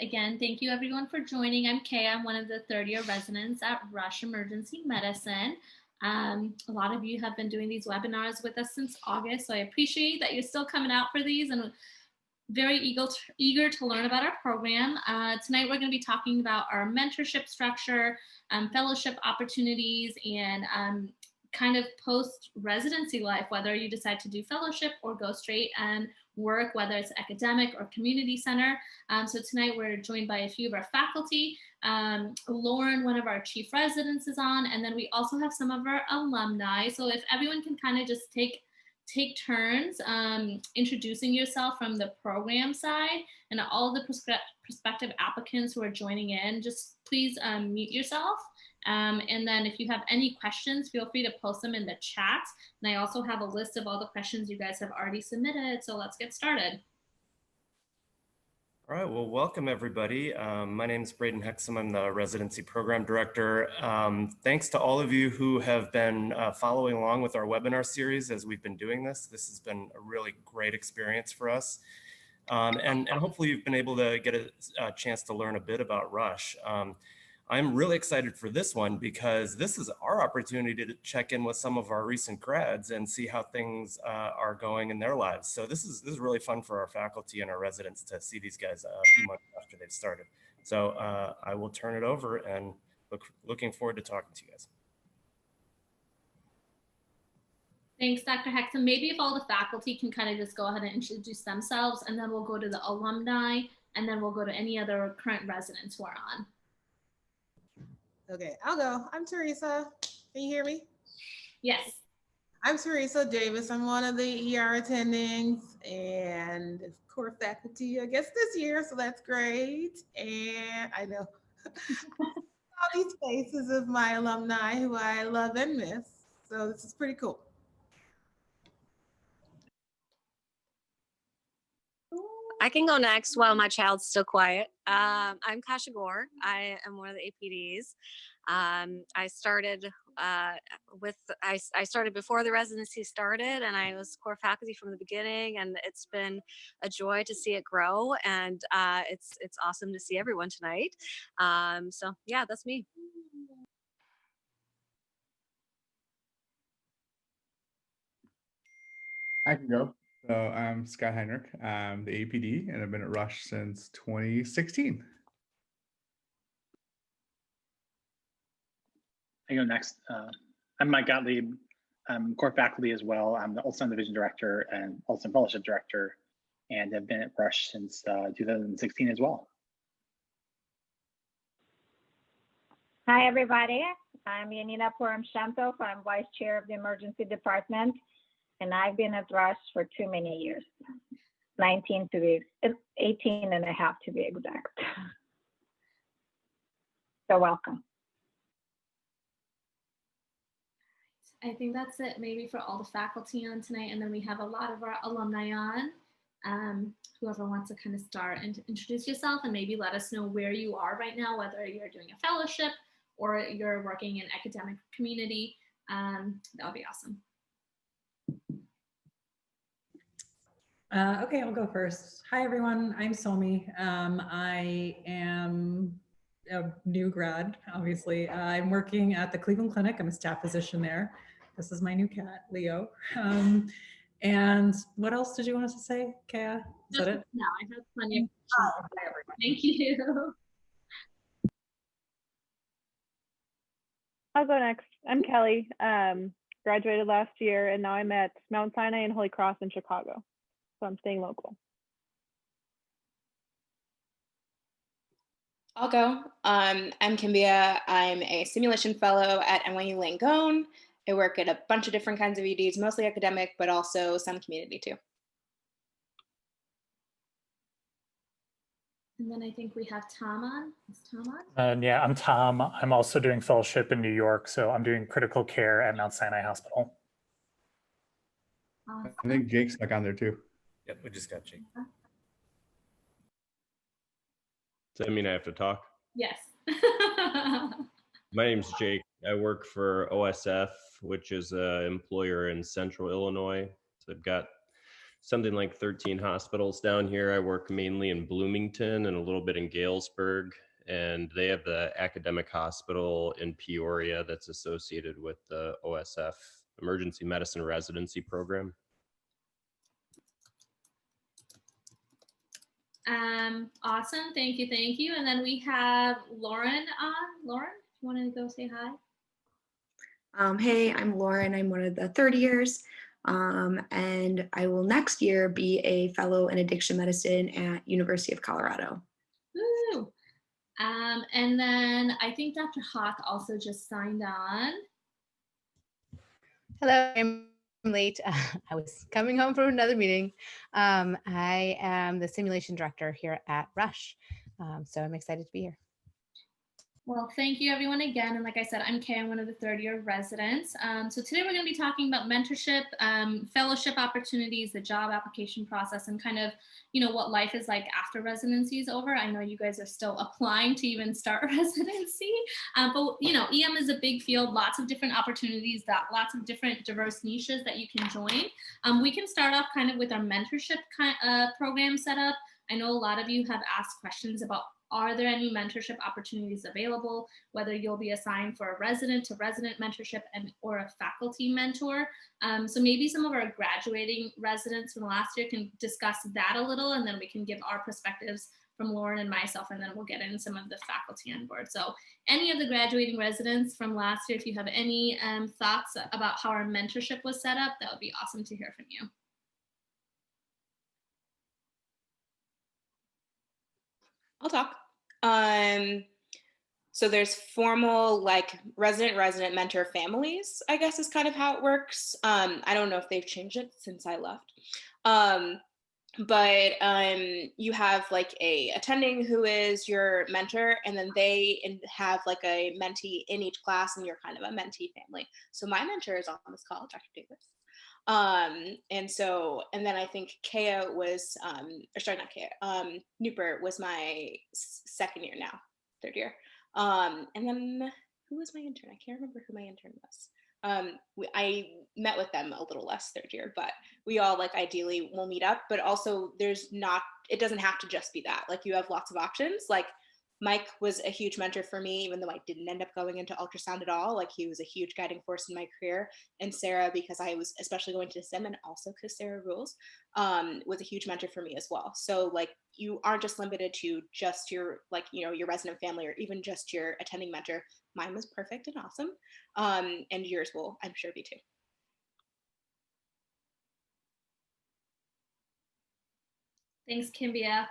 Again, thank you everyone for joining. I'm Kay. I'm one of the third-year residents at Rush Emergency Medicine. A lot of you have been doing these webinars with us since August, so I appreciate that you're still coming out for these and very eager to learn about our program. Tonight we're going to be talking about our mentorship structure, fellowship opportunities, and kind of post-residency life, whether you decide to do fellowship or go straight and work, whether it's academic or community center. So tonight we're joined by a few of our faculty. Lauren, one of our chief residents, is on, and then we also have some of our alumni. So if everyone can kind of just take turns introducing yourself from the program side, and all the prospective applicants who are joining in, just please mute yourself. And then if you have any questions, feel free to post them in the chat. And I also have a list of all the questions you guys have already submitted. So let's get started. All right, well, welcome everybody. My name is Braden Hexum. I'm the residency program director. Thanks to all of you who have been following along with our webinar series as we've been doing this. This has been a really great experience for us. And hopefully you've been able to get a chance to learn a bit about Rush. I'm really excited for this one because this is our opportunity to check in with some of our recent grads and see how things are going in their lives. So this is really fun for our faculty and our residents to see these guys a few months after they've started. So I will turn it over and looking forward to talking to you guys. Thanks, Dr. Hexum. Maybe if all the faculty can kind of just go ahead and introduce themselves, and then we'll go to the alumni, and then we'll go to any other current residents who are on. Okay, I'll go. I'm Teresa. Can you hear me? Yes. I'm Teresa Davis. I'm one of the ER attendings and core faculty, I guess, this year, so that's great. And I know all these faces of my alumni who I love and miss, so this is pretty cool. I can go next while my child's still quiet. I'm Kasha Gore. I am one of the APDs. I started I started before the residency started, and I was core faculty from the beginning. And it's been a joy to see it grow, and it's awesome to see everyone tonight. So yeah, that's me. I can go. So I'm Scott Heinrich. I'm the APD, and I've been at Rush since 2016. I go next. I'm Mike Gottlieb. I'm core faculty as well. I'm the Ultrasound Division Director and Ultrasound Fellowship Director, and have been at Rush since 2016 as well. Hi, everybody. I'm Yanina Puram-Shantov. I'm Vice Chair of the Emergency Department, and I've been at Rush for too many years, 18 and a half to be exact. So welcome. I think that's it maybe for all the faculty on tonight, and then we have a lot of our alumni on. Whoever wants to kind of start and introduce yourself and maybe let us know where you are right now, whether you're doing a fellowship or you're working in academic community. That would be awesome. Okay, I'll go first. Hi, everyone. I'm Somi. I am a new grad, obviously. I'm working at the Cleveland Clinic. I'm a staff physician there. This is my new cat, Leo. And what else did you want us to say, Kaya? Is that it? No, I have plenty of questions. Thank you. I'll go next. I'm Kelly. Graduated last year, and now I'm at Mount Sinai and Holy Cross in Chicago. So I'm staying local. I'll go. I'm Kimbia. I'm a simulation fellow at NYU Langone. I work at a bunch of different kinds of EDs, mostly academic, but also some community too. And then I think we have Tom on. Is Tom on? Yeah, I'm Tom. I'm also doing fellowship in New York, so I'm doing critical care at Mount Sinai Hospital. Awesome. I think Jake's stuck on there too. Yep, we just got Jake. Does that mean I have to talk? Yes. My name's Jake. I work for OSF, which is an employer in Central Illinois. So I've got something like 13 hospitals down here. I work mainly in Bloomington and a little bit in Galesburg. And they have the academic hospital in Peoria that's associated with the OSF Emergency Medicine Residency Program. Awesome. Thank you. Thank you. And then we have Lauren on. Lauren, if you want to go say hi. Hey, I'm Lauren. I'm one of the third years, and I will next year be a fellow in addiction medicine at University of Colorado. Woo. And then I think Dr. Hawk also just signed on. Hello, I'm late. I was coming home from another meeting. I am the simulation director here at Rush, so I'm excited to be here. Well, thank you everyone again. And like I said, I'm Kay, I'm one of the third year residents. So today we're going to be talking about mentorship, fellowship opportunities, the job application process, and kind of, what life is like after residency is over. I know you guys are still applying to even start residency, but EM is a big field, lots of different opportunities, lots of different diverse niches that you can join. We can start off kind of with our mentorship program setup. I know a lot of you have asked questions about, are there any mentorship opportunities available, whether you'll be assigned for a resident to resident mentorship or a faculty mentor. So maybe some of our graduating residents from last year can discuss that a little, and then we can give our perspectives from Lauren and myself, and then we'll get in some of the faculty on board. So any of the graduating residents from last year, if you have any thoughts about how our mentorship was set up, that would be awesome to hear from you. I'll talk. So there's formal like resident mentor families, I guess is kind of how it works. I don't know if they've changed it since I left. But you have like a attending who is your mentor, and then they have like a mentee in each class, and you're kind of a mentee family. So my mentor is on this call, Dr. Davis. And then I think Kea was, not Kea, Newport was my second year now, third year. And then who was my intern? I can't remember who my intern was. I met with them a little less third year, but we all like ideally will meet up, but also it doesn't have to just be that. Like you have lots of options. Like Mike was a huge mentor for me, even though I didn't end up going into ultrasound at all. Like he was a huge guiding force in my career. And Sarah, because I was especially going to SIM, and also because Sarah rules, was a huge mentor for me as well. So like you aren't just limited to just your your resident family or even just your attending mentor. Mine was perfect and awesome. And yours will, I'm sure, be too. Thanks, Kimbia.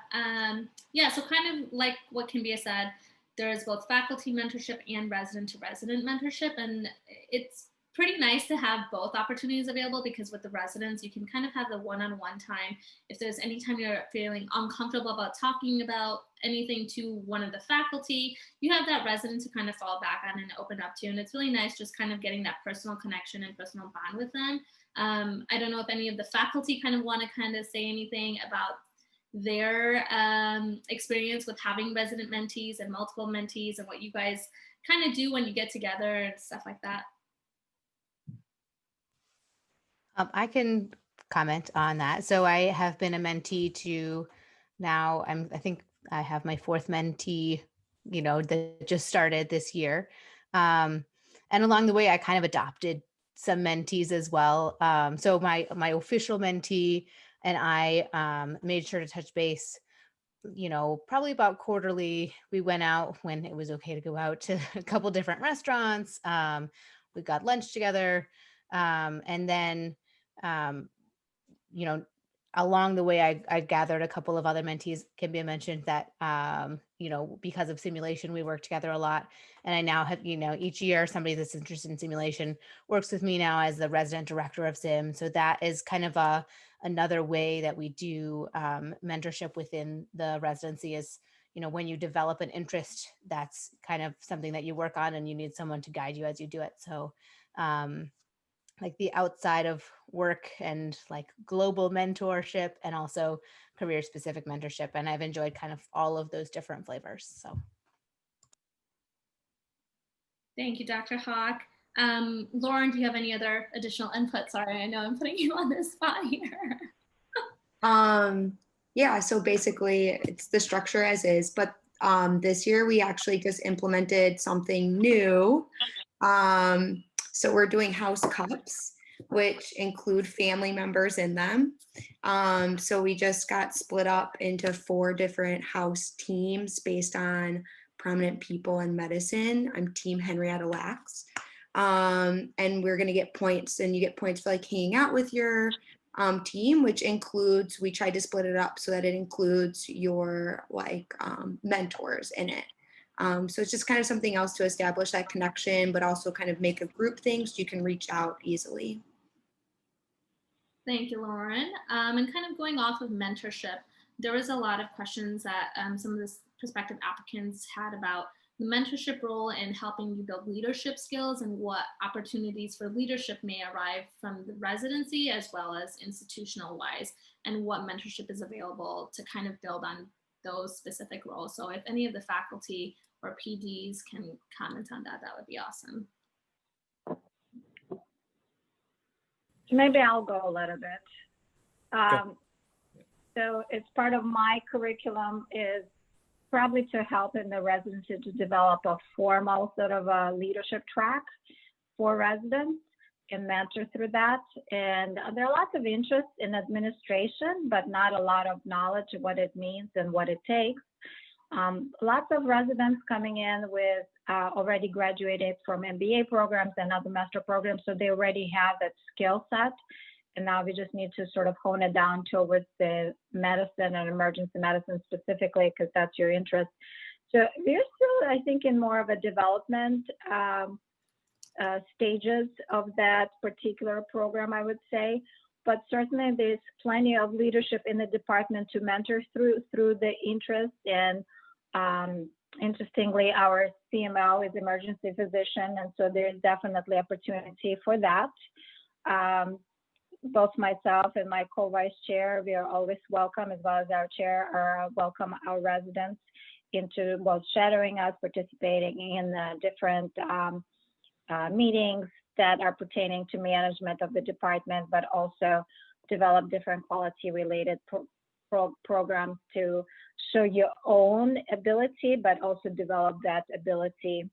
Yeah, so kind of like what Kimbia said, there's both faculty mentorship and resident-to-resident mentorship, and it's pretty nice to have both opportunities available, because with the residents, you can kind of have the one-on-one time. If there's any time you're feeling uncomfortable about talking about anything to one of the faculty, you have that resident to kind of fall back on and open up to, and it's really nice just kind of getting that personal connection and personal bond with them. I don't know if any of the faculty kind of want to kind of say anything about their experience with having resident mentees and multiple mentees, and what you guys kind of do when you get together and stuff like that. I can comment on that. So I have been a mentee to now, I think I have my fourth mentee, that just started this year. And along the way, I kind of adopted some mentees as well. So my official mentee and I made sure to touch base, probably about quarterly. We went out when it was okay to go out to a couple different restaurants. We got lunch together. And then, along the way, I gathered a couple of other mentees. Kimbia mentioned that, because of simulation, we work together a lot. And I now have, each year, somebody that's interested in simulation works with me now as the resident director of sim. So that is kind of another way that we do mentorship within the residency is, when you develop an interest, that's kind of something that you work on, and you need someone to guide you as you do it. So like the outside of work and like global mentorship, and also career specific mentorship. And I've enjoyed kind of all of those different flavors. So. Thank you, Dr. Hawk. Lauren, do you have any other additional input? Sorry, I know I'm putting you on the spot here. Yeah, so basically it's the structure as is, but this year we actually just implemented something new. So we're doing house cups, which include family members in them. So we just got split up into 4 different house teams based on prominent people in medicine. I'm Team Henrietta Lacks. And we're gonna get points, and you get points for like hanging out with your team, which includes, we tried to split it up so that it includes your like mentors in it. So it's just kind of something else to establish that connection, but also kind of make a group thing so you can reach out easily. Thank you, Lauren. And kind of going off of mentorship, there was a lot of questions that some of the prospective applicants had about the mentorship role in helping you build leadership skills and what opportunities for leadership may arrive from the residency as well as institutional wise, and what mentorship is available to kind of build on those specific roles. So if any of the faculty or PDs can comment on that, that would be awesome. Maybe I'll go a little bit. So it's part of my curriculum is probably to help in the residency to develop a formal sort of a leadership track for residents and mentor through that. And there are lots of interest in administration, but not a lot of knowledge of what it means and what it takes. Lots of residents coming in with already graduated from MBA programs and other master programs, so they already have that skill set. And now we just need to sort of hone it down towards the medicine and emergency medicine specifically, because that's your interest. So we're still, I think, in more of a development stages of that particular program, I would say. But certainly there's plenty of leadership in the department to mentor through the interest. And interestingly, our CMO is emergency physician, and so there's definitely opportunity for that. Both myself and my co-vice chair, we are always welcome, as well as our chair, are welcome our residents into both shadowing us, participating in different meetings that are pertaining to management of the department, but also develop different quality related programs to show your own ability, but also develop that ability.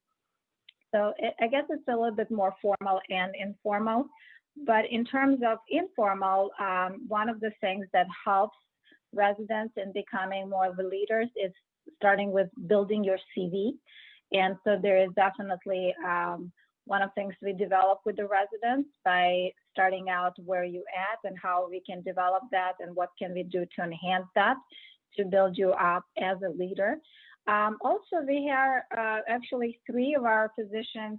So I guess it's a little bit more formal and informal. But in terms of informal, one of the things that helps residents in becoming more of the leaders is starting with building your CV. And so there is definitely one of the things we develop with the residents by starting out where you at and how we can develop that and what can we do to enhance that to build you up as a leader. Also, we have actually 3 of our physicians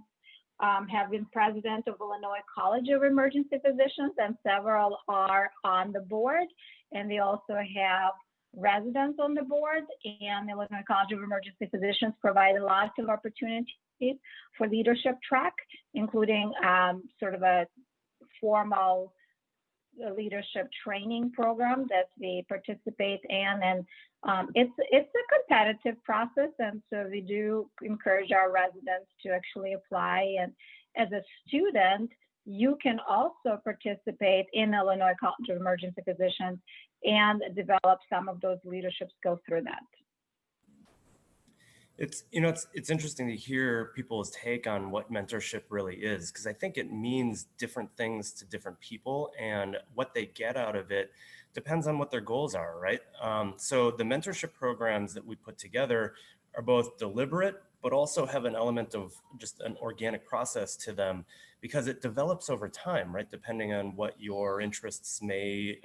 have been president of Illinois College of Emergency Physicians, and several are on the board. And we also have residents on the board, and the Illinois College of Emergency Physicians provide lots of opportunities for leadership track, including sort of a formal leadership training program that we participate in. And it's a competitive process, and so we do encourage our residents to actually apply. And as a student, you can also participate in Illinois College of Emergency Physicians and develop some of those leadership skills through that. It's interesting to hear people's take on what mentorship really is, because I think it means different things to different people, and what they get out of it depends on what their goals are, right? So the mentorship programs that we put together are both deliberate, but also have an element of just an organic process to them, because it develops over time, right? Depending on what your interests may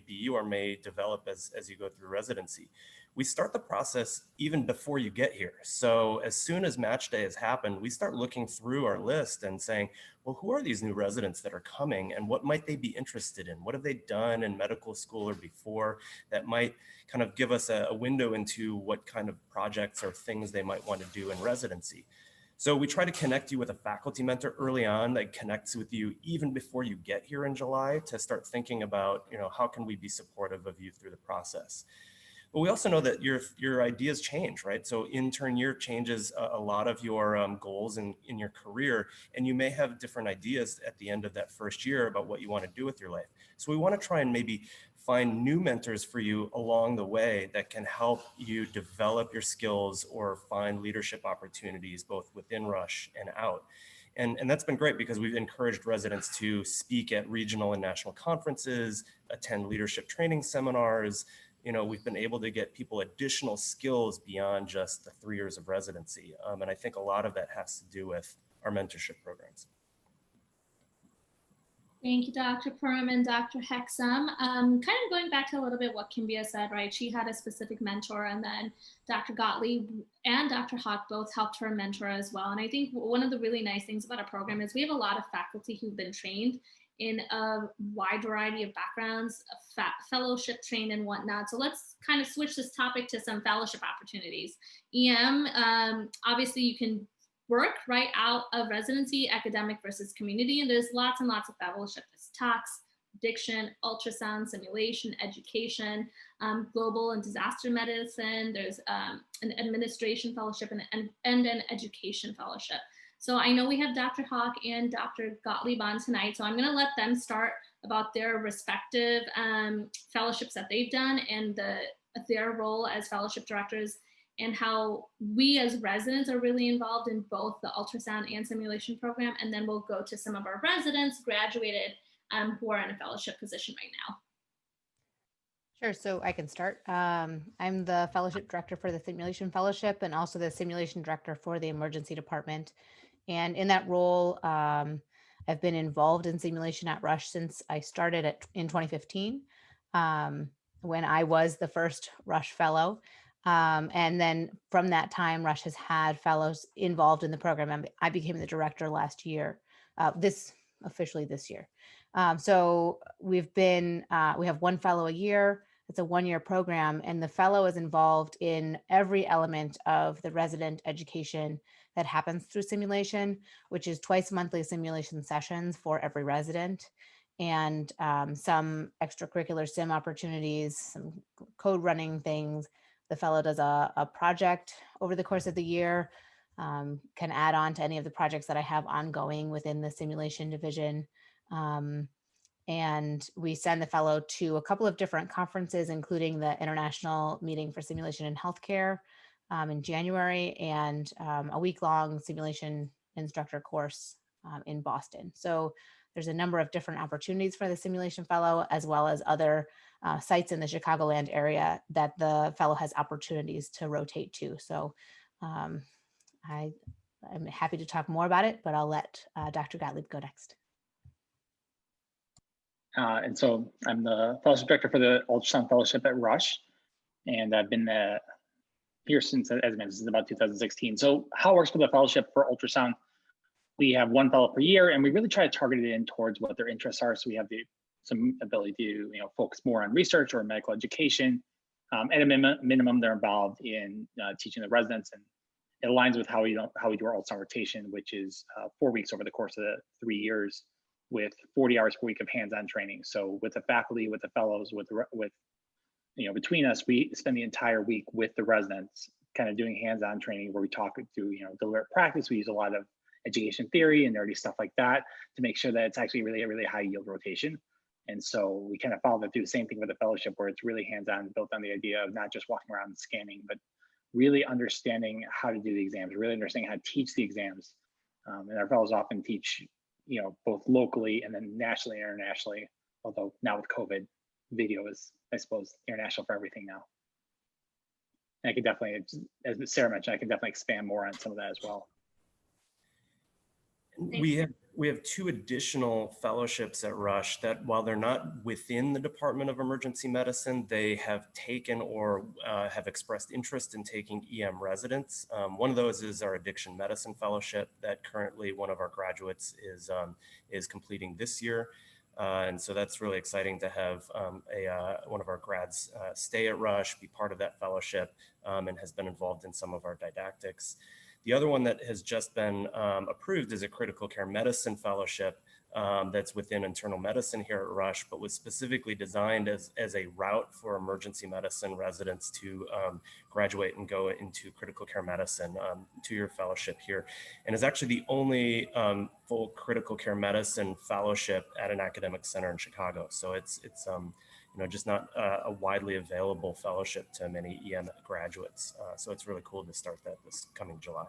be or may develop as you go through residency. We start the process even before you get here. So as soon as match day has happened, we start looking through our list and saying, well, who are these new residents that are coming, and what might they be interested in? What have they done in medical school or before that might kind of give us a window into what kind of projects or things they might want to do in residency. So we try to connect you with a faculty mentor early on that connects with you even before you get here in July, to start thinking about, how can we be supportive of you through the process. But we also know that your ideas change, right? So intern year changes a lot of your goals in your career, and you may have different ideas at the end of that first year about what you want to do with your life. So we want to try and maybe find new mentors for you along the way that can help you develop your skills or find leadership opportunities both within Rush and out. And that's been great because we've encouraged residents to speak at regional and national conferences, attend leadership training seminars. You know, we've been able to get people additional skills beyond just the 3 years of residency. And I think a lot of that has to do with our mentorship programs. Thank you, Dr. Purim and Dr. Hexum. Kind of going back to a little bit what Kimbia said, right? She had a specific mentor, and then Dr. Gottlieb and Dr. Hawk both helped her mentor as well. And I think one of the really nice things about our program is we have a lot of faculty who've been trained in a wide variety of backgrounds, fellowship trained and whatnot. So let's kind of switch this topic to some fellowship opportunities. EM, obviously you can work right out of residency, academic versus community, and there's lots and lots of fellowship. There's tox, addiction, ultrasound, simulation, education, global and disaster medicine. There's an administration fellowship and an education fellowship. So I know we have Dr. Hawk and Dr. Gottlieb on tonight, so I'm going to let them start about their respective fellowships that they've done and their role as fellowship directors, and how we as residents are really involved in both the ultrasound and simulation program. And then we'll go to some of our residents graduated who are in a fellowship position right now. Sure, so I can start. I'm the fellowship director for the simulation fellowship and also the simulation director for the emergency department. And in that role, I've been involved in simulation at Rush since I started in 2015, when I was the first Rush fellow. And then from that time, Rush has had fellows involved in the program. And I became the director last year, officially this year. So we have one fellow a year. It's a 1-year program, and the fellow is involved in every element of the resident education that happens through simulation, which is twice monthly simulation sessions for every resident, and some extracurricular sim opportunities, some code running things. The fellow does a project over the course of the year, can add on to any of the projects that I have ongoing within the simulation division. And we send the fellow to a couple of different conferences, including the International Meeting for Simulation in Healthcare in January, and a week-long simulation instructor course in Boston. So there's a number of different opportunities for the simulation fellow, as well as other sites in the Chicagoland area that the fellow has opportunities to rotate to. So I'm happy to talk more about it, but I'll let Dr. Gottlieb go next. And so I'm the fellowship director for the ultrasound fellowship at Rush, and I've been here since, as mentioned, since about 2016. So how it works for the fellowship for ultrasound, we have one fellow per year, and we really try to target it in towards what their interests are. So we have some ability to focus more on research or medical education. At a minimum, they're involved in teaching the residents, and it aligns with how we do our ultrasound rotation, which is 4 weeks over the course of the 3 years, with 40 hours per week of hands-on training. So with the faculty, with the fellows, with between us, we spend the entire week with the residents, kind of doing hands-on training where we talk through deliberate practice. We use a lot of education theory and nerdy stuff like that to make sure that it's actually really a really high yield rotation. And so we kind of follow that through. The same thing with the fellowship, where it's really hands-on, built on the idea of not just walking around and scanning, but really understanding how to do the exams, really understanding how to teach the exams. And our fellows often teach, both locally and then nationally and internationally. Although now with COVID, video is, I suppose, international for everything now. And I could definitely, as Sarah mentioned, I can definitely expand more on some of that as well. We have 2 additional fellowships at Rush that, while they're not within the Department of Emergency Medicine, they have taken or have expressed interest in taking EM residents. One of those is our Addiction Medicine Fellowship that currently one of our graduates is completing this year. And so that's really exciting to have one of our grads stay at Rush, be part of that fellowship, and has been involved in some of our didactics. The other one that has just been approved is a critical care medicine fellowship that's within internal medicine here at Rush, but was specifically designed as a route for emergency medicine residents to graduate and go into critical care medicine, 2-year fellowship here, and is actually the only full critical care medicine fellowship at an academic center in Chicago. So it's just not a widely available fellowship to many EM graduates. So it's really cool to start that this coming July.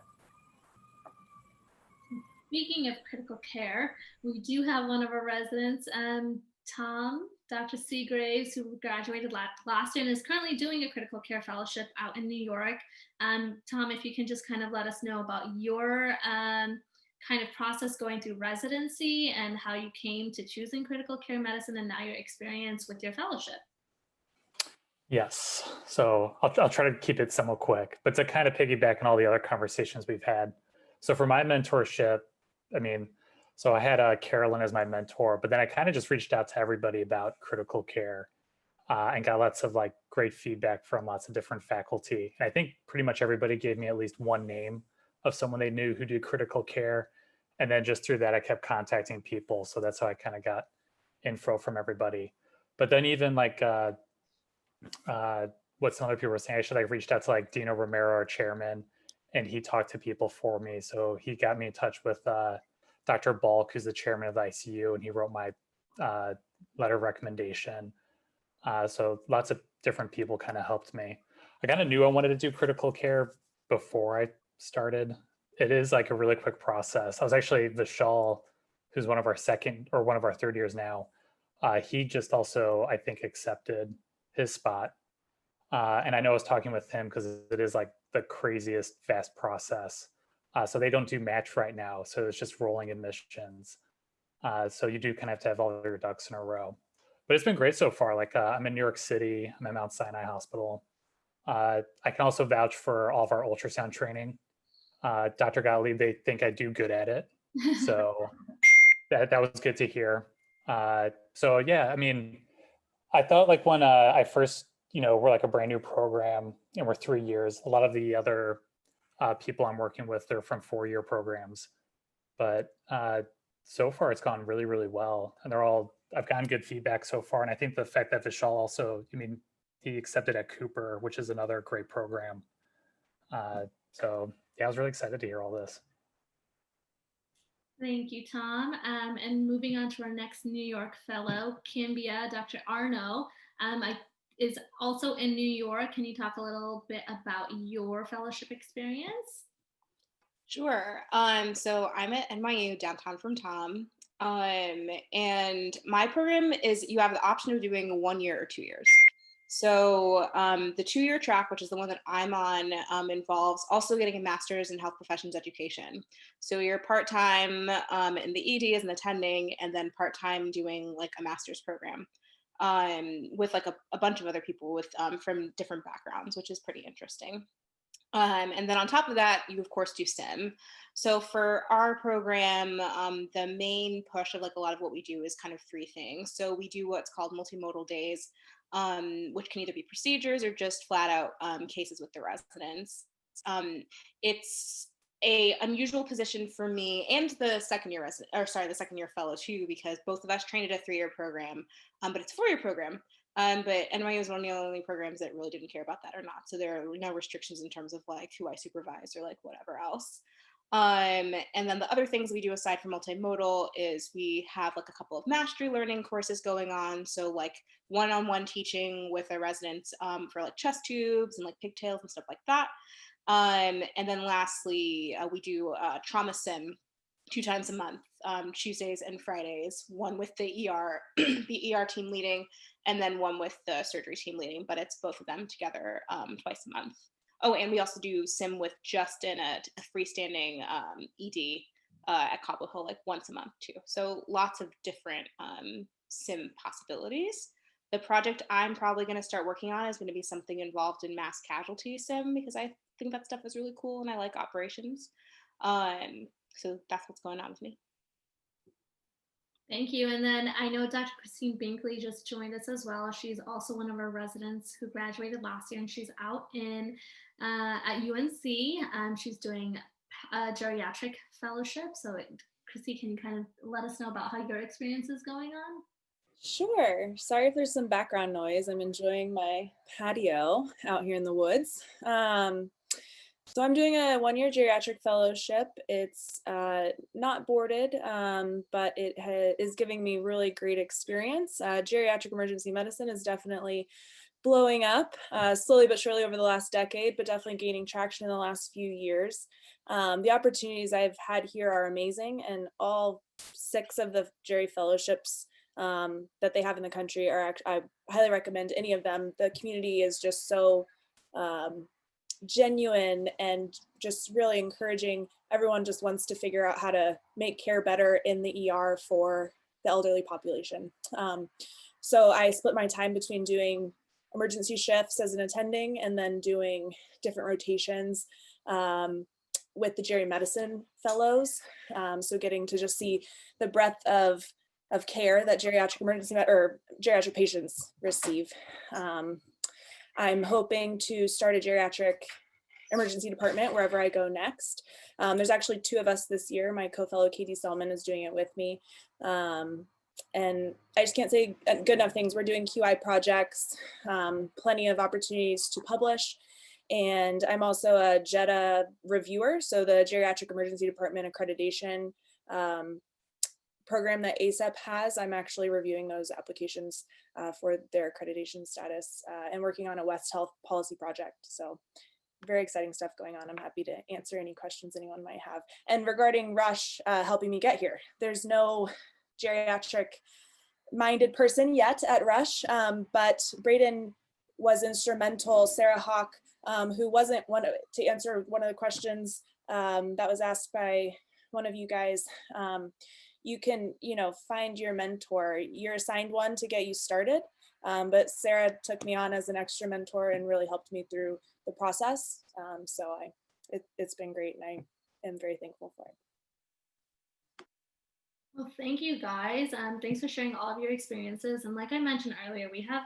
Speaking of critical care, we do have one of our residents, Tom, Dr. Seagraves, who graduated last year and is currently doing a critical care fellowship out in New York. Tom, if you can just kind of let us know about your kind of process going through residency and how you came to choosing critical care medicine and now your experience with your fellowship. Yes. So I'll try to keep it somewhat quick, but to kind of piggyback on all the other conversations we've had. So for my mentorship, so I had Carolyn as my mentor, but then I kind of just reached out to everybody about critical care and got lots of like great feedback from lots of different faculty. And I think pretty much everybody gave me at least one name of someone they knew who did critical care. And then just through that, I kept contacting people. So that's how I kind of got info from everybody. But then even like what some other people were saying, I should like reached out to like Dino Romero, our chairman, and he talked to people for me. So he got me in touch with Dr. Balk, who's the chairman of the ICU, and he wrote my letter of recommendation. So lots of different people kind of helped me. I kind of knew I wanted to do critical care before I started. It is like a really quick process. I was actually Vishal, who's one of our third years now. He just also, I think, accepted his spot. And I know I was talking with him because it is like the craziest fast process. So they don't do match right now. So it's just rolling admissions. So you do kind of have to have all your ducks in a row. But it's been great so far. Like I'm in New York City. I'm at Mount Sinai Hospital. I can also vouch for all of our ultrasound training. Dr. Gottlieb, they think I do good at it. So that was good to hear. So yeah, I thought like when I first, we're like a brand new program and we're 3 years, a lot of the other people I'm working with, they're from 4-year programs. But so far it's gone really, really well. And I've gotten good feedback so far. And I think the fact that Vishal also, he accepted at Cooper, which is another great program. So yeah, I was really excited to hear all this. Thank you, Tom. And moving on to our next New York fellow, Kimbia, Dr. Arno, is also in New York. Can you talk a little bit about your fellowship experience? Sure. So I'm at NYU downtown from Tom. And my program is you have the option of doing 1 year or 2 years. So the 2-year track, which is the one that I'm on, involves also getting a master's in health professions education. So you're part-time in the ED as an attending, and then part-time doing like a master's program with like a bunch of other people with from different backgrounds, which is pretty interesting. And then on top of that, you of course do SIM. So for our program, the main push of like a lot of what we do is kind of 3 things. So we do what's called multimodal days, which can either be procedures or just flat out cases with the residents. It's a unusual position for me and the second year fellow too, because both of us trained at a 3-year program, but it's a 4-year program. But NYU is one of the only programs that really didn't care about that or not. So there are no restrictions in terms of like who I supervise or like whatever else. And then the other things we do aside from multimodal is we have like a couple of mastery learning courses going on. So like one-on-one teaching with our residents for like chest tubes and like pigtails and stuff like that. And then lastly, we do trauma sim 2 times a month, Tuesdays and Fridays, one with the ER, the ER team leading, and then one with the surgery team leading, but it's both of them together twice a month. Oh, and we also do sim with Justin at a freestanding ED at Cobble Hill like once a month too. So lots of different sim possibilities. The project I'm probably going to start working on is going to be something involved in mass casualty sim because I think that stuff is really cool and I like operations. So that's what's going on with me. Thank you. And then I know Dr. Christine Binkley just joined us as well. She's also one of our residents who graduated last year, and she's out in at UNC. She's doing a geriatric fellowship. So Chrissy, can you kind of let us know about how your experience is going on? Sure. Sorry if there's some background noise. I'm enjoying my patio out here in the woods. So I'm doing a one-year geriatric fellowship. It's not boarded, but it is giving me really great experience. Geriatric emergency medicine is definitely blowing up slowly but surely over the last decade, but definitely gaining traction in the last few years. The opportunities I've had here are amazing, and all 6 of the Geri fellowships that they have in the country are I highly recommend any of them. The community is just so genuine and just really encouraging. Everyone just wants to figure out how to make care better in the ER for the elderly population. So I split my time between doing emergency shifts as an attending and then doing different rotations with the Geri medicine fellows. So getting to just see the breadth of care that geriatric emergency or geriatric patients receive. I'm hoping to start a geriatric emergency department wherever I go next. There's actually 2 of us this year. My co-fellow Katie Selman is doing it with me. And I just can't say good enough things. We're doing QI projects, plenty of opportunities to publish. And I'm also a JETA reviewer, so the Geriatric Emergency Department accreditation program that ASAP has. I'm actually reviewing those applications for their accreditation status and working on a West Health policy project. So very exciting stuff going on. I'm happy to answer any questions anyone might have. And regarding Rush helping me get here, there's no geriatric minded person yet at Rush, but Braden was instrumental. Sarah Hawk, who wasn't to answer one of the questions that was asked by one of you guys, you can, find your mentor. You're assigned one to get you started, but Sarah took me on as an extra mentor and really helped me through the process. So it's been great, and I am very thankful for it. Well, thank you guys. Thanks for sharing all of your experiences. And like I mentioned earlier, we have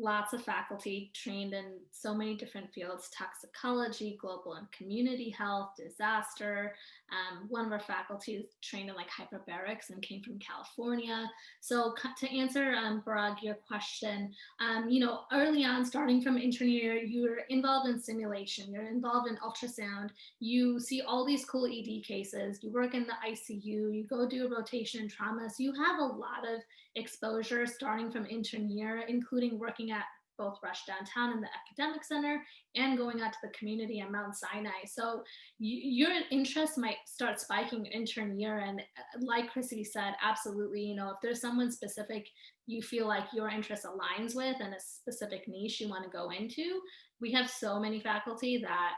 lots of faculty trained in so many different fields: toxicology, global and community health, disaster. One of our faculty is trained in like hyperbarics and came from California. So to answer, Parag, your question, early on, starting from intern year, you're involved in simulation, you're involved in ultrasound, you see all these cool ED cases, you work in the ICU, you go do a rotation in trauma. So you have a lot of exposure starting from intern year, including working at both Rush Downtown and the academic center and going out to the community at Mount Sinai. So your interest might start spiking intern year. And like Chrissy said, absolutely, if there's someone specific you feel like your interest aligns with and a specific niche you want to go into, we have so many faculty that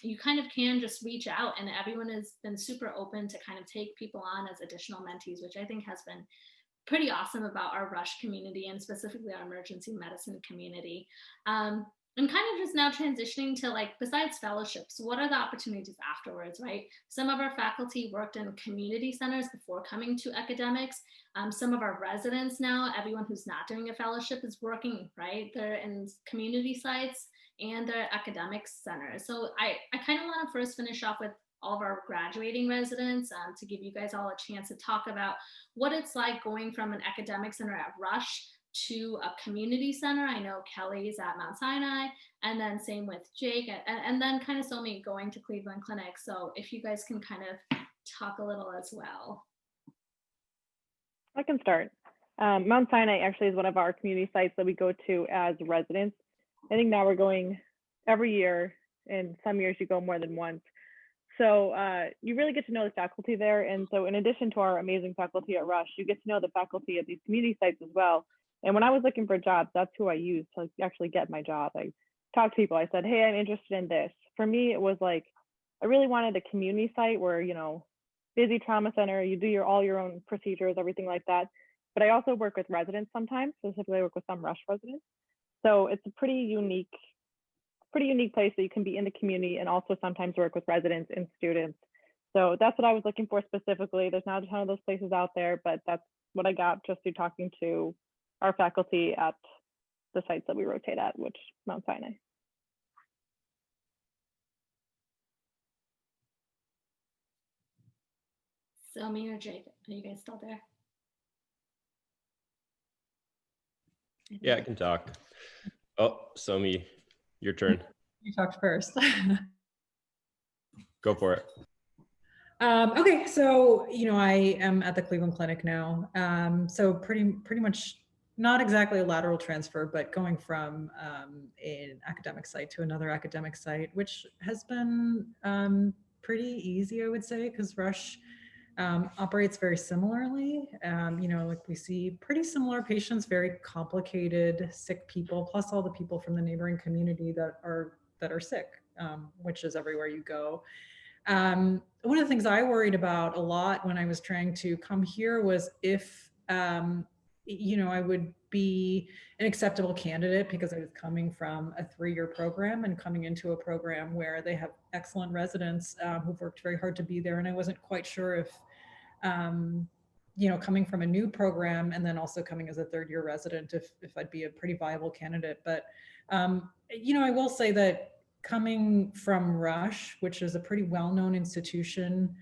you kind of can just reach out, and everyone has been super open to kind of take people on as additional mentees, which I think has been pretty awesome about our Rush community and specifically our emergency medicine community. I'm kind of just now transitioning to, like, besides fellowships, what are the opportunities afterwards, right? Some of our faculty worked in community centers before coming to academics. Some of our residents now, everyone who's not doing a fellowship is working, right? They're in community sites and they're academic centers. So I kind of want to first finish off with all of our graduating residents to give you guys all a chance to talk about what it's like going from an academic center at Rush to a community center. I know Kelly's at Mount Sinai, and then same with Jake, and then kind of Somi going to Cleveland Clinic. So if you guys can kind of talk a little as well. I can start. Mount Sinai actually is one of our community sites that we go to as residents. I think now we're going every year, and some years you go more than once. So you really get to know the faculty there. And so in addition to our amazing faculty at Rush, you get to know the faculty at these community sites as well. And when I was looking for jobs, that's who I used to actually get my job. I talked to people, I said, hey, I'm interested in this. For me, it was like, I really wanted a community site where, busy trauma center, you do all your own procedures, everything like that. But I also work with residents sometimes, specifically I work with some Rush residents. So it's a pretty unique place that you can be in the community and also sometimes work with residents and students. So that's what I was looking for specifically. There's not a ton of those places out there, but that's what I got just through talking to our faculty at the sites that we rotate at, which Mount Sinai. Somi or Jake, are you guys still there? Yeah, I can talk. Oh, Somi, your turn. You talked first. Go for it. Okay, so I am at the Cleveland Clinic now. So pretty much not exactly a lateral transfer, but going from an academic site to another academic site, which has been pretty easy, I would say, because Rush operates very similarly. Like we see pretty similar patients, very complicated, sick people, plus all the people from the neighboring community that are sick, which is everywhere you go. One of the things I worried about a lot when I was trying to come here was if, I would be an acceptable candidate because I was coming from a 3-year program and coming into a program where they have excellent residents who've worked very hard to be there. And I wasn't quite sure if, coming from a new program and then also coming as a 3rd-year resident, if I'd be a pretty viable candidate. But, I will say that coming from Rush, which is a pretty well-known institution,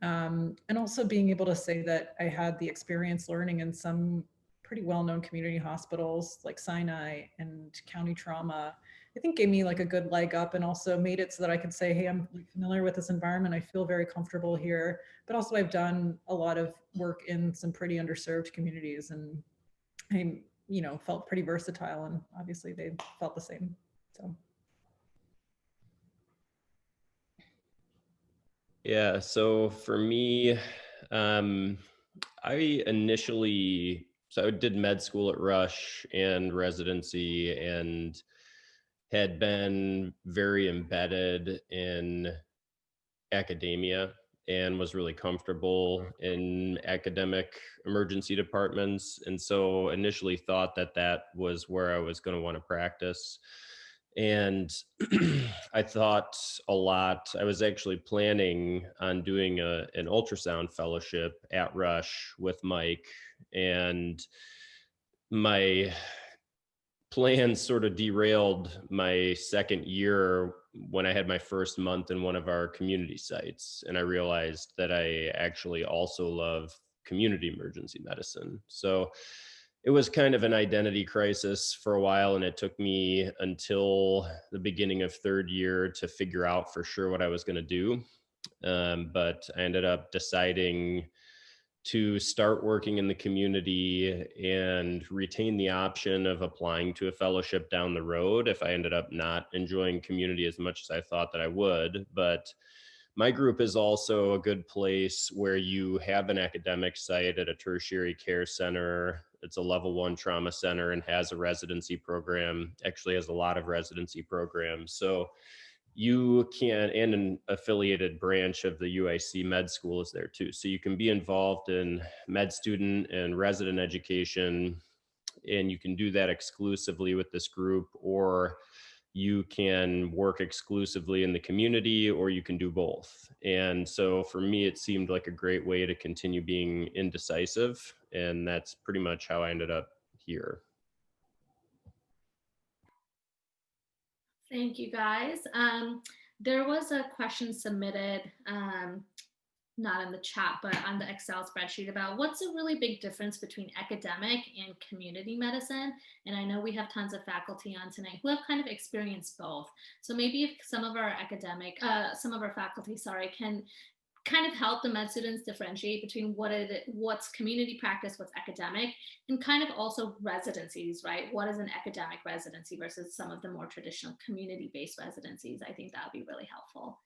and also being able to say that I had the experience learning in some pretty well-known community hospitals like Sinai and County Trauma, I think gave me like a good leg up, and also made it so that I could say, hey, I'm familiar with this environment. I feel very comfortable here, but also I've done a lot of work in some pretty underserved communities, and I, felt pretty versatile, and obviously they felt the same. So. Yeah, so for me, I did med school at Rush and residency, and had been very embedded in academia and was really comfortable in academic emergency departments. And so initially thought that was where I was going to want to practice. And I thought a lot. I was actually planning on doing an ultrasound fellowship at Rush with Mike, and my plans sort of derailed my second year when I had my first month in one of our community sites. And I realized that I actually also love community emergency medicine. So it was kind of an identity crisis for a while, and it took me until the beginning of 3rd year to figure out for sure what I was going to do. But I ended up deciding to start working in the community and retain the option of applying to a fellowship down the road if I ended up not enjoying community as much as I thought that I would. But my group is also a good place where you have an academic site at a tertiary care center. It's a level 1 trauma center and has a residency program, actually has a lot of residency programs. So you can, and an affiliated branch of the UIC med school is there too. So you can be involved in med student and resident education, and you can do that exclusively with this group, or you can work exclusively in the community, or you can do both. And so for me, it seemed like a great way to continue being indecisive. And that's pretty much how I ended up here. Thank you, guys. There was a question submitted, not in the chat, but on the Excel spreadsheet, about what's a really big difference between academic and community medicine. And I know we have tons of faculty on tonight who have kind of experienced both. So maybe if some of our faculty, can kind of help the med students differentiate between what's community practice, what's academic, and kind of also residencies, right? What is an academic residency versus some of the more traditional community-based residencies? I think that would be really helpful.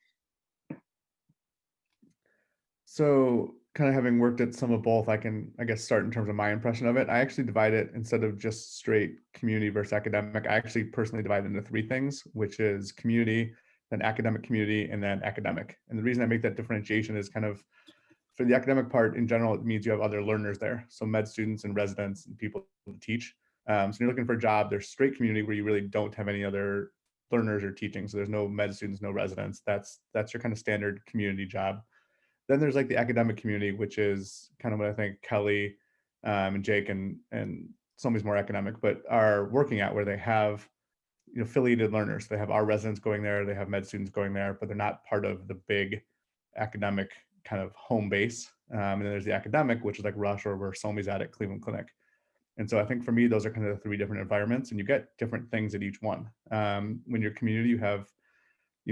So kind of having worked at some of both, I can, I guess, start in terms of my impression of it. I actually divide it, instead of just straight community versus academic, I actually personally divide it into 3 things, which is community, then academic community, and then academic. And the reason I make that differentiation is kind of, for the academic part in general, it means you have other learners there. So med students and residents and people to teach. So you're looking for a job, there's straight community where you really don't have any other learners or teaching. So there's no med students, no residents. That's your kind of standard community job. Then there's like the academic community, which is kind of what I think Kelly and Jake and some of these more academic, but are working at, where they have affiliated learners. They have our residents going there, they have med students going there, but they're not part of the big academic kind of home base. And then there's the academic, which is like Rush, or where Somi's at Cleveland Clinic. And so I think for me, those are kind of the 3 different environments, and you get different things at each one. When you're community, you have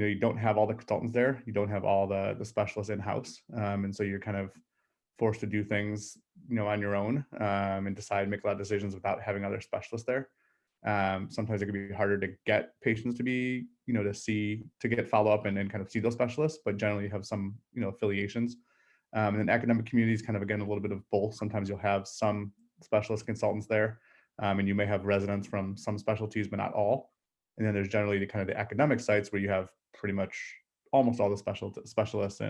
you don't have all the consultants there, you don't have all the specialists in-house. And so you're kind of forced to do things, on your own, and make a lot of decisions without having other specialists there. Sometimes it can be harder to get patients to be, to get follow-up and kind of see those specialists, but generally you have some, affiliations. And then academic community is kind of, again, a little bit of both. Sometimes you'll have some specialist consultants there, and you may have residents from some specialties, but not all. And then there's generally the academic sites where you have pretty much almost all the specialists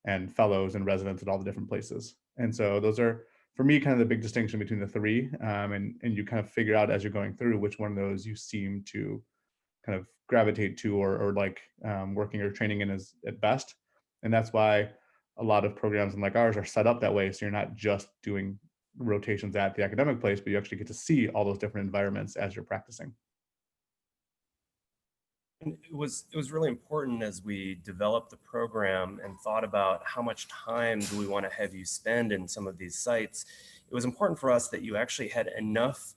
and fellows and residents at all the different places. And so those are, for me, kind of the big distinction between the three. And you kind of figure out as you're going through which one of those you seem to kind of gravitate to or like working or training in is at best. And that's why a lot of programs like ours are set up that way. So you're not just doing rotations at the academic place, but you actually get to see all those different environments as you're practicing. And it was really important as we developed the program and thought about how much time do we want to have you spend in some of these sites. It was important for us that you actually had enough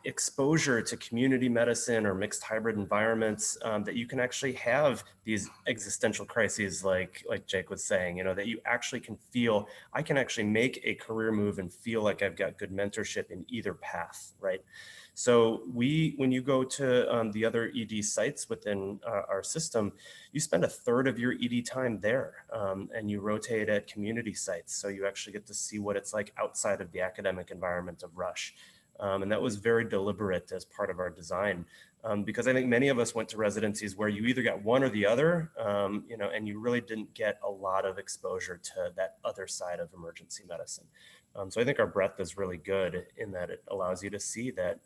exposure to community medicine or mixed hybrid environments, that you can actually have these existential crises like Jake was saying, that you actually can feel, I can actually make a career move and feel like I've got good mentorship in either path, right? So when you go to the other ED sites within our system, you spend a third of your ED time there, and you rotate at community sites. So you actually get to see what it's like outside of the academic environment of Rush. And that was very deliberate as part of our design, because I think many of us went to residencies where you either got one or the other, and you really didn't get a lot of exposure to that other side of emergency medicine. So I think our breadth is really good in that it allows you to see that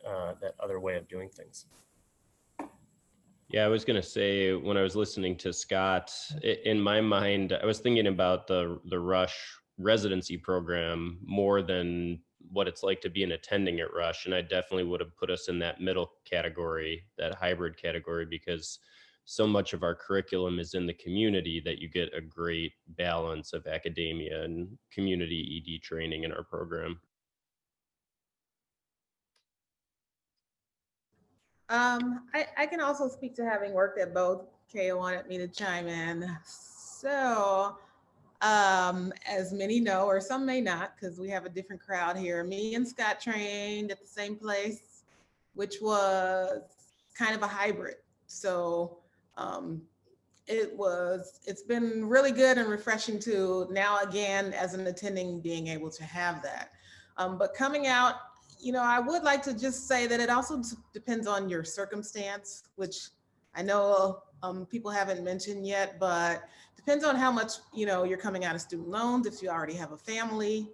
other way of doing things. Yeah, I was going to say, when I was listening to Scott, in my mind, I was thinking about the Rush residency program more than what it's like to be an attending at Rush. And I definitely would have put us in that middle category, that hybrid category, because so much of our curriculum is in the community that you get a great balance of academia and community ED training in our program. I can also speak to having worked at both. Kaya wanted me to chime in. So, as many know, or some may not, because we have a different crowd here, me and Scott trained at the same place, which was kind of a hybrid. So it's been really good and refreshing to now again, as an attending, being able to have that. But coming out, I would like to just say that it also depends on your circumstance, which I know people haven't mentioned yet, but depends on how much, you're coming out of student loans, if you already have a family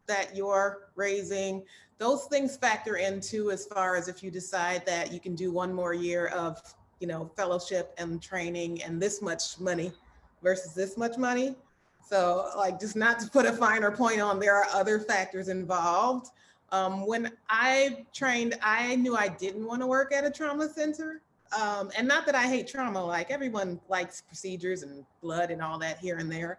that you're raising. Those things factor into as far as if you decide that you can do one more year of, fellowship and training and this much money versus this much money. So just not to put a finer point on, there are other factors involved. When I trained, I knew I didn't want to work at a trauma center. And not that I hate trauma, like everyone likes procedures and blood and all that here and there,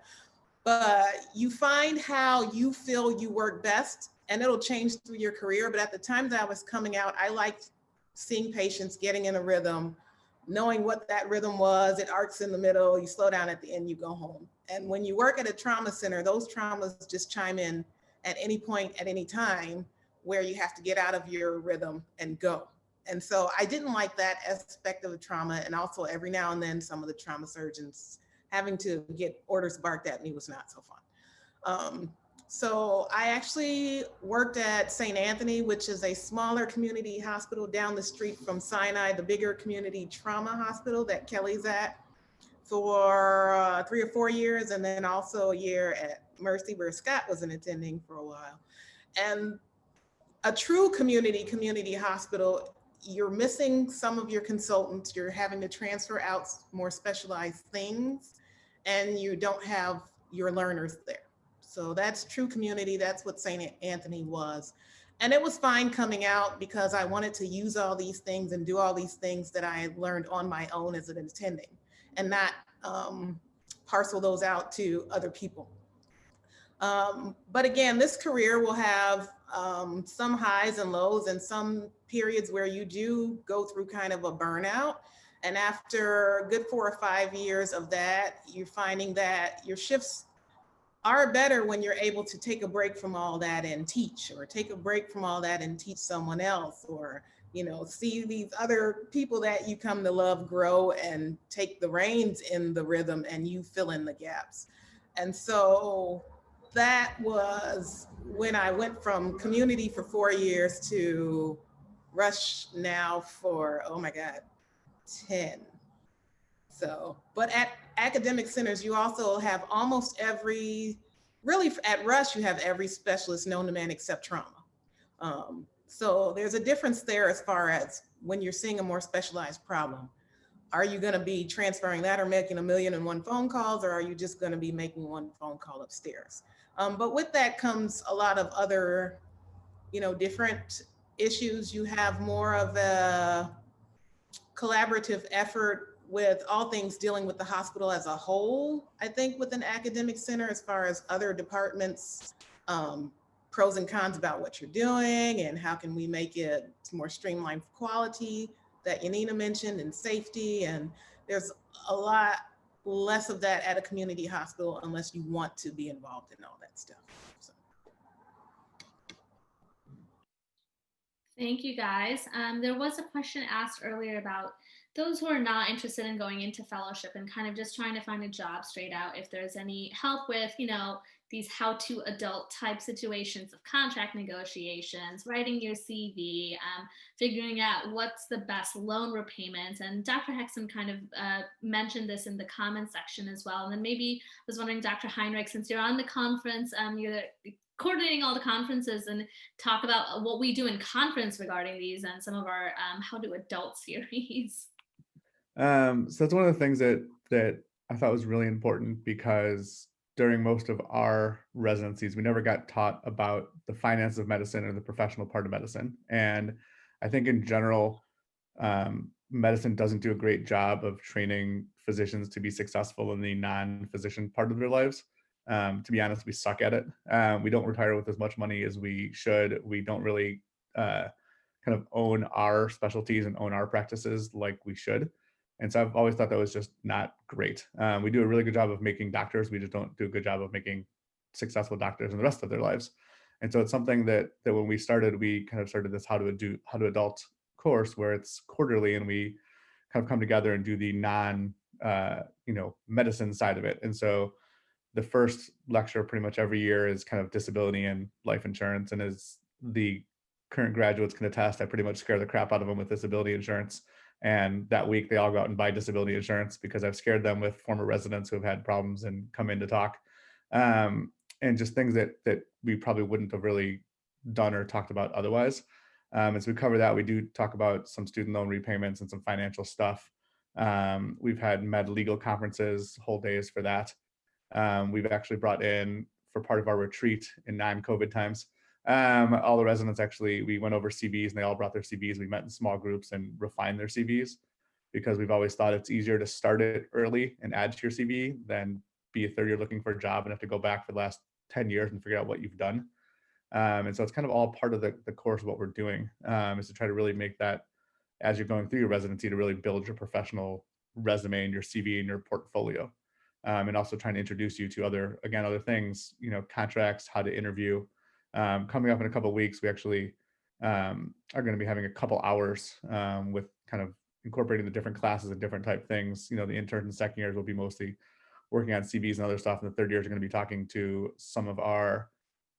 but you find how you feel you work best and it'll change through your career. But at the time that I was coming out, I liked seeing patients, getting in a rhythm, knowing what that rhythm was. It arcs in the middle, you slow down at the end, you go home. And when you work at a trauma center, those traumas just chime in at any point, at any time, where you have to get out of your rhythm and go. And so I didn't like that aspect of the trauma. And also every now and then, some of the trauma surgeons having to get orders barked at me was not so fun. So I actually worked at St. Anthony, which is a smaller community hospital down the street from Sinai, the bigger community trauma hospital that Kelly's at, for 3 or 4 years. And then also a year at Mercy, where Scott was an attending for a while. And a true community hospital, you're missing some of your consultants, you're having to transfer out more specialized things, and you don't have your learners there. So that's true community. That's what St. Anthony was. And it was fine coming out because I wanted to use all these things and do all these things that I had learned on my own as an attending, and not parcel those out to other people. But again, this career will have some highs and lows and some periods where you do go through kind of a burnout. And after a good 4 or 5 years of that, you're finding that your shifts are better when you're able to take a break from all that and teach, or take a break from all that and teach someone else, or see these other people that you come to love grow and take the reins in the rhythm, and you fill in the gaps. And so that was when I went from community for 4 years to Rush now for, oh my God, 10. So, but at academic centers, you also have almost really at Rush, you have every specialist known to man except trauma. So there's a difference there as far as when you're seeing a more specialized problem. Are you going to be transferring that or making 1,000,001 phone calls, or are you just going to be making one phone call upstairs? But with that comes a lot of other, different issues. You have more of a collaborative effort with all things dealing with the hospital as a whole, I think, with an academic center, as far as other departments, pros and cons about what you're doing and how can we make it more streamlined for quality that Yanina mentioned, and safety. And there's a lot less of that at a community hospital unless you want to be involved in all that stuff. So. Thank you, guys. There was a question asked earlier about those who are not interested in going into fellowship and kind of just trying to find a job straight out, if there's any help with, these how-to adult type situations of contract negotiations, writing your CV, figuring out what's the best loan repayments. And Dr. Hexum kind of mentioned this in the comment section as well. And then maybe I was wondering, Dr. Heinrich, since you're on the conference, you're coordinating all the conferences, and talk about what we do in conference regarding these and some of our How to Adult series. So that's one of the things that I thought was really important, because during most of our residencies, we never got taught about the finance of medicine or the professional part of medicine. And I think in general, medicine doesn't do a great job of training physicians to be successful in the non-physician part of their lives. To be honest, we suck at it. We don't retire with as much money as we should. We don't really kind of own our specialties and own our practices like we should. And so I've always thought that was just not great. We do a really good job of making doctors. We just don't do a good job of making successful doctors in the rest of their lives. And so it's something that when we started, we kind of started this how to adult course, where it's quarterly, and we kind of come together and do the medicine side of it. And so the first lecture pretty much every year is kind of disability and life insurance. And as the current graduates can attest, I pretty much scare the crap out of them with disability insurance. And that week they all go out and buy disability insurance, because I've scared them with former residents who have had problems and come in to talk. And just things that we probably wouldn't have really done or talked about otherwise. As we cover that, we do talk about some student loan repayments and some financial stuff. We've had med legal conferences, whole days for that. We've actually brought in, for part of our retreat in non-COVID times, all the residents, actually, we went over CVs, and they all brought their CVs. We met in small groups and refined their CVs, because we've always thought it's easier to start it early and add to your CV than be a third year looking for a job and have to go back for the last 10 years and figure out what you've done. And so it's kind of all part of the course of what we're doing, is to try to really make that, as you're going through your residency, to really build your professional resume and your CV and your portfolio. And also trying to introduce you to other things, contracts, how to interview. Coming up in a couple of weeks, we actually are going to be having a couple hours with kind of incorporating the different classes and different type things. The interns and second years will be mostly working on CVs and other stuff. And the third years are going to be talking to some of our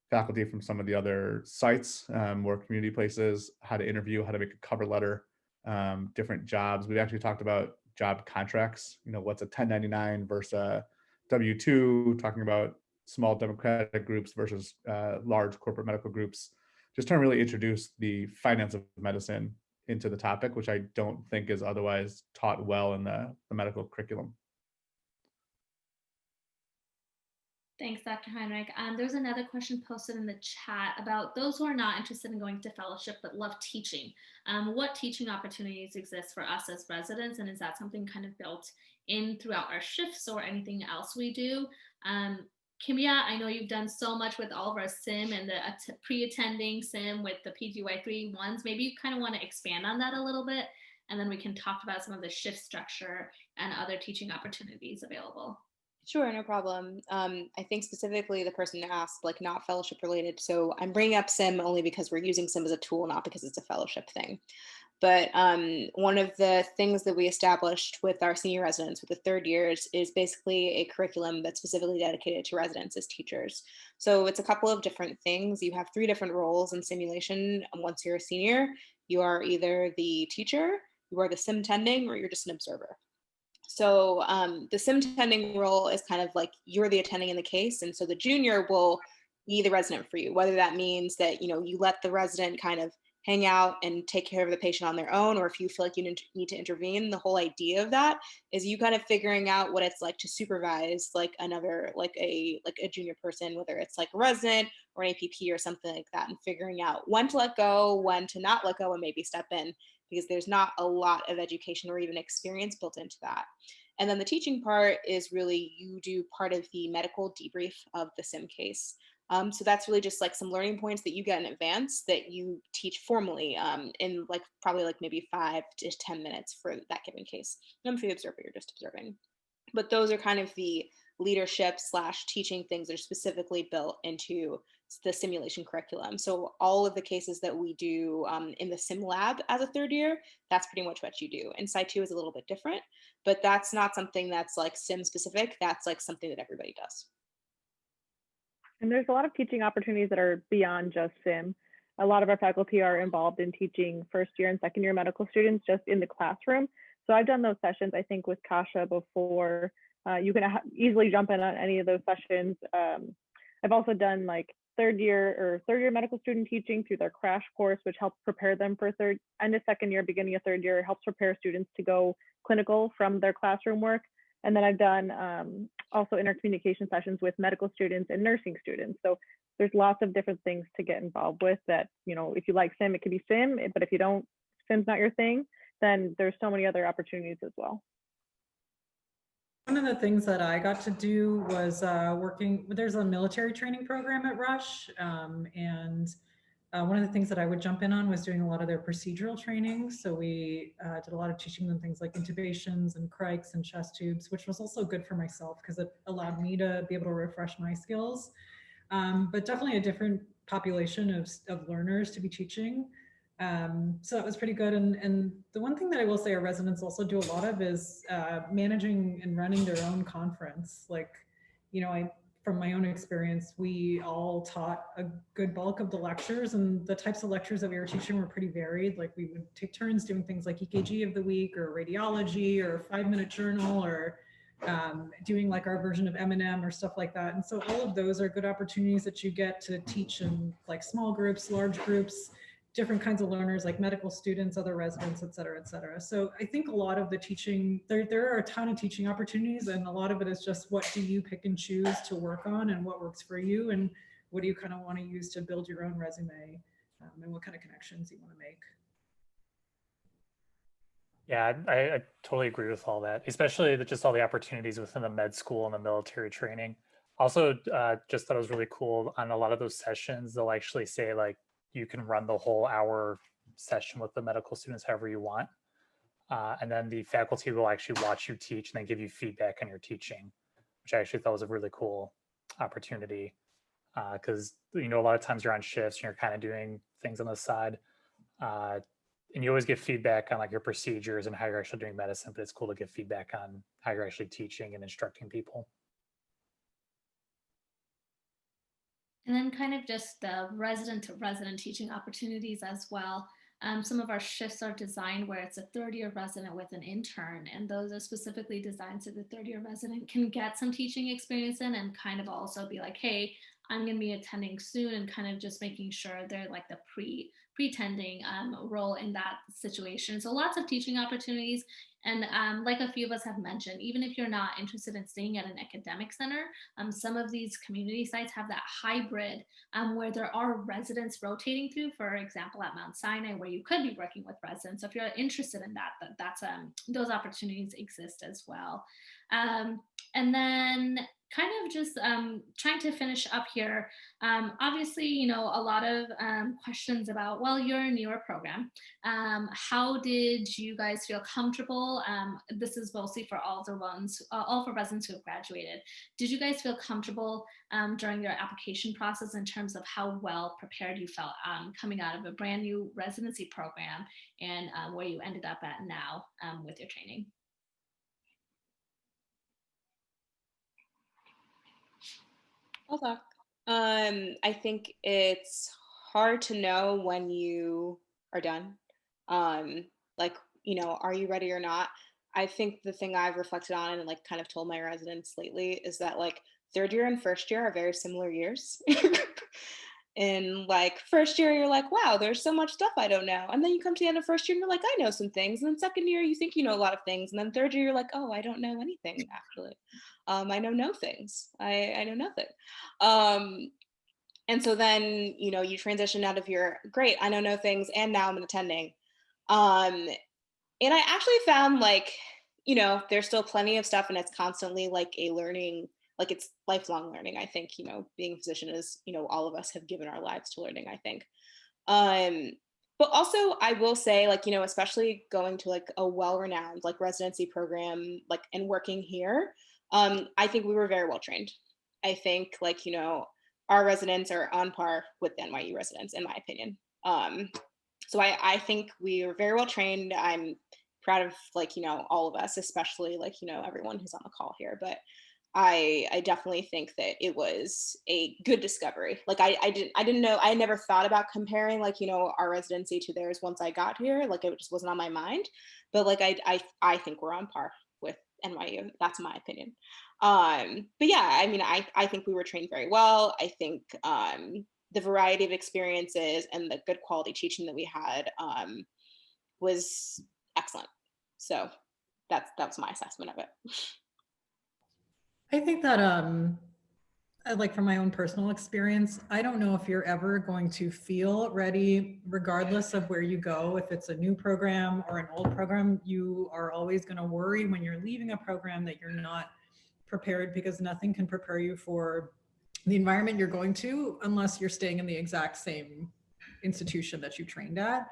faculty from some of the other sites, more community places, how to interview, how to make a cover letter, different jobs. We've actually talked about job contracts, what's a 1099 versus a W-2, talking about small democratic groups versus large corporate medical groups, just trying to really introduce the finance of medicine into the topic, which I don't think is otherwise taught well in the medical curriculum. Thanks, Dr. Heinrich. There's another question posted in the chat about those who are not interested in going to fellowship but love teaching. What teaching opportunities exist for us as residents, and is that something kind of built in throughout our shifts or anything else we do? Kimia, I know you've done so much with all of our SIM and the pre-attending SIM with the PGY3 ones. Maybe you kind of want to expand on that a little bit and then we can talk about some of the shift structure and other teaching opportunities available. Sure, no problem. I think specifically the person asked, like not fellowship related. So I'm bringing up SIM only because we're using SIM as a tool, not because it's a fellowship thing. But one of the things that we established with our senior residents, with the third years, is basically a curriculum that's specifically dedicated to residents as teachers. So it's a couple of different things. You have 3 different roles in simulation. Once you're a senior, you are either the teacher, you are the sim tending, or you're just an observer. So the sim tending role is kind of like you're the attending in the case, and so the junior will be the resident for you. Whether that means that you let the resident kind of hang out and take care of the patient on their own, or if you feel like you need to intervene. The whole idea of that is you kind of figuring out what it's like to supervise like a junior person, whether it's like a resident or an APP or something like that, and figuring out when to let go, when to not let go, and maybe step in, because there's not a lot of education or even experience built into that. And then the teaching part is really you do part of the medical debrief of the sim case. So that's really just like some learning points that you get in advance that you teach formally in like probably like maybe 5 to 10 minutes for that given case. And for the observer, you're just observing. But those are kind of the leadership / teaching things that are specifically built into the simulation curriculum. So all of the cases that we do in the sim lab as a third year, that's pretty much what you do. And Sci 2 is a little bit different, but that's not something that's like sim specific. That's like something that everybody does. And there's a lot of teaching opportunities that are beyond just sim. A lot of our faculty are involved in teaching first year and second year medical students just in the classroom. So I've done those sessions, I think, with Kasha before. You can easily jump in on any of those sessions. I've also done like third year medical student teaching through their crash course, which helps prepare them for end of second year, beginning of third year. It helps prepare students to go clinical from their classroom work. And then I've done also intercommunication sessions with medical students and nursing students. So there's lots of different things to get involved with that, if you like sim, it could be sim, but if you don't, sim's not your thing, then there's so many other opportunities as well. One of the things that I got to do was there's a military training program at Rush. One of the things that I would jump in on was doing a lot of their procedural training. So we did a lot of teaching them things like intubations and crikes and chest tubes, which was also good for myself because it allowed me to be able to refresh my skills. But definitely a different population of learners to be teaching. So that was pretty good. And the one thing that I will say our residents also do a lot of is managing and running their own conference. Like, from my own experience, we all taught a good bulk of the lectures, and the types of lectures that we were teaching were pretty varied. Like we would take turns doing things like EKG of the week or radiology or 5-minute journal or doing like our version of M&M or stuff like that. And so all of those are good opportunities that you get to teach in like small groups, large groups, different kinds of learners like medical students, other residents, et cetera, et cetera. So I think a lot of the teaching, there are a ton of teaching opportunities, and a lot of it is just what do you pick and choose to work on and what works for you, and what do you kind of want to use to build your own resume, and what kind of connections you want to make. Yeah, I totally agree with all that, especially just all the opportunities within the med school and the military training. Also, just thought it was really cool on a lot of those sessions, they'll actually say like, you can run the whole hour session with the medical students however you want. And then the faculty will actually watch you teach and then give you feedback on your teaching, which I actually thought was a really cool opportunity. Because, a lot of times you're on shifts and you're kind of doing things on the side. And you always get feedback on like your procedures and how you're actually doing medicine, but it's cool to get feedback on how you're actually teaching and instructing people. And then kind of just the resident to resident teaching opportunities as well. Some of our shifts are designed where it's a third-year resident with an intern, and those are specifically designed so the third-year resident can get some teaching experience in and kind of also be like, hey, I'm going to be attending soon, and kind of just making sure they're like the pretending role in that situation. So lots of teaching opportunities. And like a few of us have mentioned, even if you're not interested in staying at an academic center, some of these community sites have that hybrid where there are residents rotating through, for example, at Mount Sinai, where you could be working with residents. So if you're interested in that's those opportunities exist as well. And then kind of just trying to finish up here. Obviously, you know, a lot of questions about, well, you're a newer program. How did you guys feel comfortable? This is mostly for all the ones, all for residents who have graduated. Did you guys feel comfortable during your application process in terms of how well prepared you felt coming out of a brand new residency program and where you ended up at now with your training? I'll talk. I think it's hard to know when you are done. Like, you know, are you ready or not? I think the thing I've reflected on and like kind of told my residents lately is that like third year and first year are very similar years. In like first year, you're like, wow, there's so much stuff I don't know. And then you come to the end of first year and you're like, I know some things. And then second year, you think you know a lot of things. And then third year, you're like, oh, I don't know anything actually. I know no things. I know nothing. And so then, you know, you transition out of your great, I know no things, and now I'm attending. Um, and I actually found like, you know, there's still plenty of stuff and it's constantly like a learning, like it's lifelong learning. I think, you know, being a physician is, you know, all of us have given our lives to learning, I think. Um, but also I will say like, you know, especially going to like a well-renowned like residency program, like and working here, I think we were very well trained. I think like, you know, our residents are on par with the NYU residents, in my opinion. So I think we were very well trained. I'm proud of like, you know, all of us, especially like, you know, everyone who's on the call here. But I definitely think that it was a good discovery. Like I didn't know, I never thought about comparing like, you know, our residency to theirs once I got here. Like it just wasn't on my mind. But like I think we're on par with NYU. That's my opinion. But yeah, I mean, I think we were trained very well. I think the variety of experiences and the good quality teaching that we had was excellent. So that's my assessment of it. I think that like from my own personal experience, I don't know if you're ever going to feel ready, regardless of where you go. If it's a new program or an old program, you are always going to worry when you're leaving a program that you're not prepared, because nothing can prepare you for the environment you're going to unless you're staying in the exact same institution that you trained at.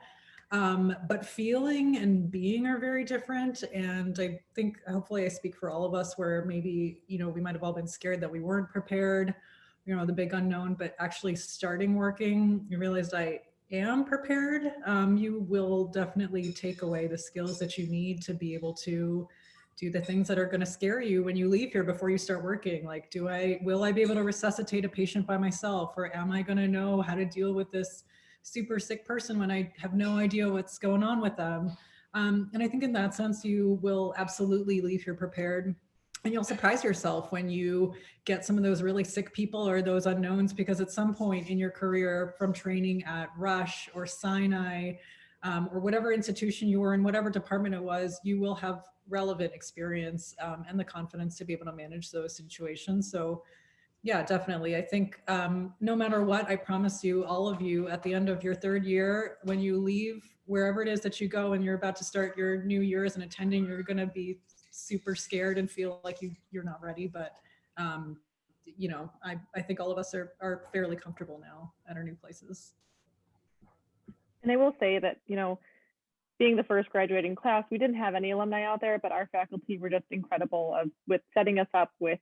But feeling and being are very different. And I think hopefully I speak for all of us where maybe, you know, we might have all been scared that we weren't prepared, you know, the big unknown, but actually starting working, you realized I am prepared. You will definitely take away the skills that you need to be able to do the things that are going to scare you when you leave here before you start working. Like, will I be able to resuscitate a patient by myself? Or am I going to know how to deal with this super sick person when I have no idea what's going on with them? And I think in that sense, you will absolutely leave here prepared. And you'll surprise yourself when you get some of those really sick people or those unknowns, because at some point in your career, from training at Rush or Sinai, or whatever institution you were in, whatever department it was, you will have relevant experience and the confidence to be able to manage those situations. So yeah, definitely. I think no matter what, I promise you, all of you, at the end of your third year, when you leave wherever it is that you go and you're about to start your new year as an attending, you're going to be super scared and feel like you're not ready. But, you know, I think all of us are fairly comfortable now at our new places. And I will say that, you know, being the first graduating class, we didn't have any alumni out there, but our faculty were just incredible with setting us up with,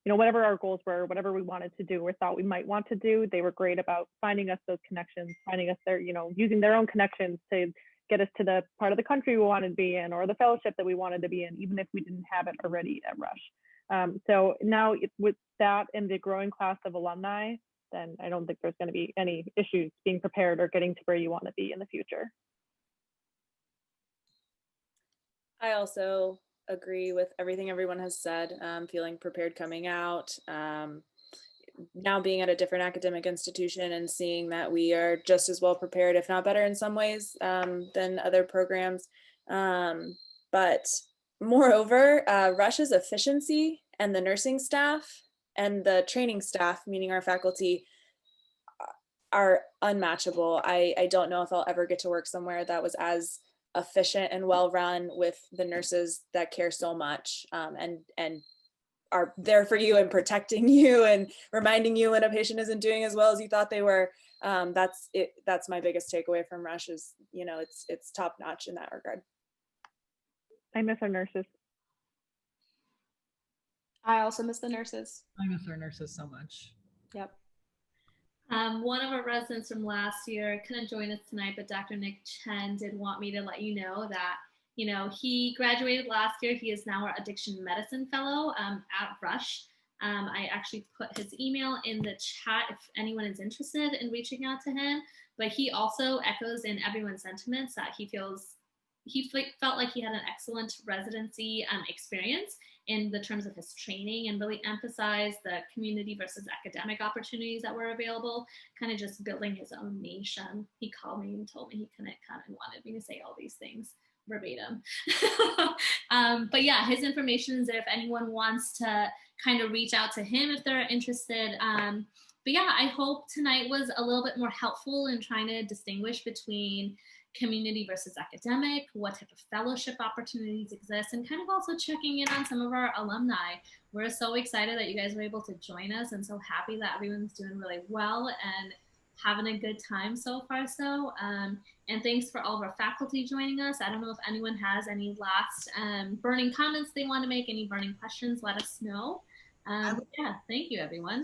you know, whatever our goals were, whatever we wanted to do or thought we might want to do. They were great about finding us those connections, finding us their, you know, using their own connections to get us to the part of the country we wanted to be in or the fellowship that we wanted to be in, even if we didn't have it already at Rush. So now with that and the growing class of alumni, then I don't think there's going to be any issues being prepared or getting to where you want to be in the future. I also agree with everything everyone has said. Feeling prepared coming out, now being at a different academic institution and seeing that we are just as well prepared, if not better in some ways, than other programs. But moreover, Rush's efficiency and the nursing staff and the training staff, meaning our faculty, are unmatchable. I don't know if I'll ever get to work somewhere that was as efficient and well run with the nurses that care so much and are there for you and protecting you and reminding you when a patient isn't doing as well as you thought they were. That's it. That's my biggest takeaway from Rush is, you know, it's top notch in that regard. I miss our nurses. I also miss the nurses. I miss our nurses so much. Yep. One of our residents from last year couldn't join us tonight, but Dr. Nick Chen did want me to let you know that, you know, he graduated last year. He is now our addiction medicine fellow at Rush. I actually put his email in the chat if anyone is interested in reaching out to him, but he also echoes in everyone's sentiments that he felt like he had an excellent residency experience in the terms of his training, and really emphasized the community versus academic opportunities that were available, kind of just building his own niche. He called me and told me he couldn't kind of wanted me to say all these things verbatim. But yeah, his information is there if anyone wants to kind of reach out to him if they're interested. But yeah, I hope tonight was a little bit more helpful in trying to distinguish between community versus academic, what type of fellowship opportunities exist, and kind of also checking in on some of our alumni. We're so excited that you guys were able to join us, and so happy that everyone's doing really well and having a good time so far. And thanks for all of our faculty joining us. I don't know if anyone has any last burning comments they want to make, any burning questions, let us know. Yeah, thank you, everyone.